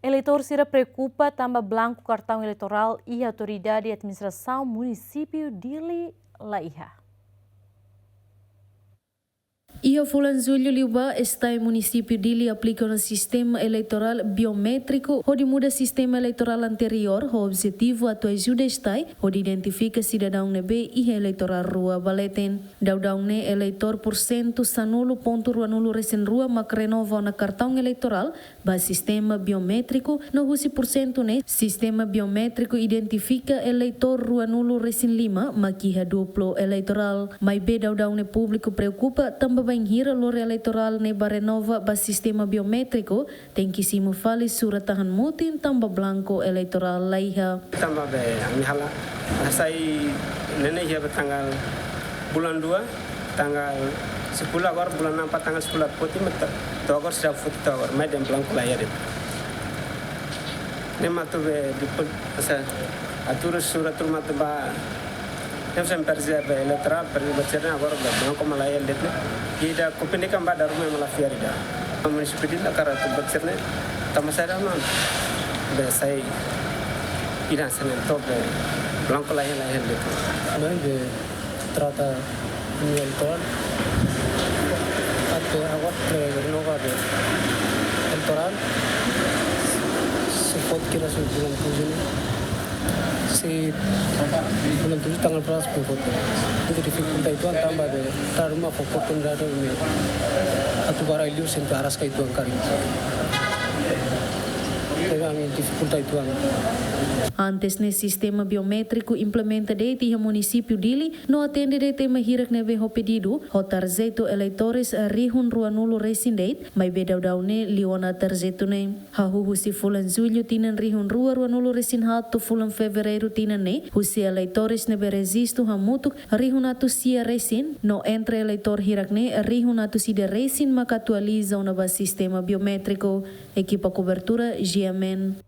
Eleitor se preocupa também blanco cartão eleitoral e autoridade de administração município de Laiha. E o Fulan Zulho Liuba está em município de aplica um sistema eleitoral biométrico onde muda sistema eleitoral anterior. O objetivo atu ajuda está onde identifica cidadão nebe e eleitoral rua baleten. Daudau ne eleitor por cento sanulo ponto rua nulo recém rua mak renova na cartão eleitoral ba sistema biométrico no husi por cento ne sistema biométrico identifica eleitor rua nulo recém lima makiha duplo eleitoral. Mai be daudau ne público preocupa também hira lore eleitoral ne barenova ba sistema biométrico tem que se fale surat tahan mutin tamba blanco eleitoral Laiha. Tamba be amihala asai nene ya tanggal bulan 2 tanggal 10 agor bulan 4 tanggal 10 putih meter to agor sudah putih to agor mai dem blanco Laiha det. Ne matu be dipul asa atur surat rumah ba yang sampai be elektral peribadian agor be blanco Laiha det. Ida kupindika mbada rumah malafiari da municipality la karatu bacerne tamasara non be sai ida sanen to be blanco Laiha det non be trata electoral ate agora renova de electoral se pode que su bulan tujuh si bulan 7 tanggal 11 pun itu dificulta itu tambah de rumah pokok pendada ini atau bara iliu sampai aras ke itu angkari kami dificulta itu Antes ne sistema biométrico implementa de o município dele não atende de tema hirak neve ho pedido ho tarjeto eleitores rihun rua nulo resindate mai bedau ne liona tarjeto ne hahu husi fulan julho tinan rihun rua nulo resin hatu fulan fevereiro tinan ne husi eleitores ne beresisto hamutuk rihun atu sia resin no entre eleitor hirak ne rihun atu sida resin maka atualiza una ba sistema biométrico equipa cobertura GMN.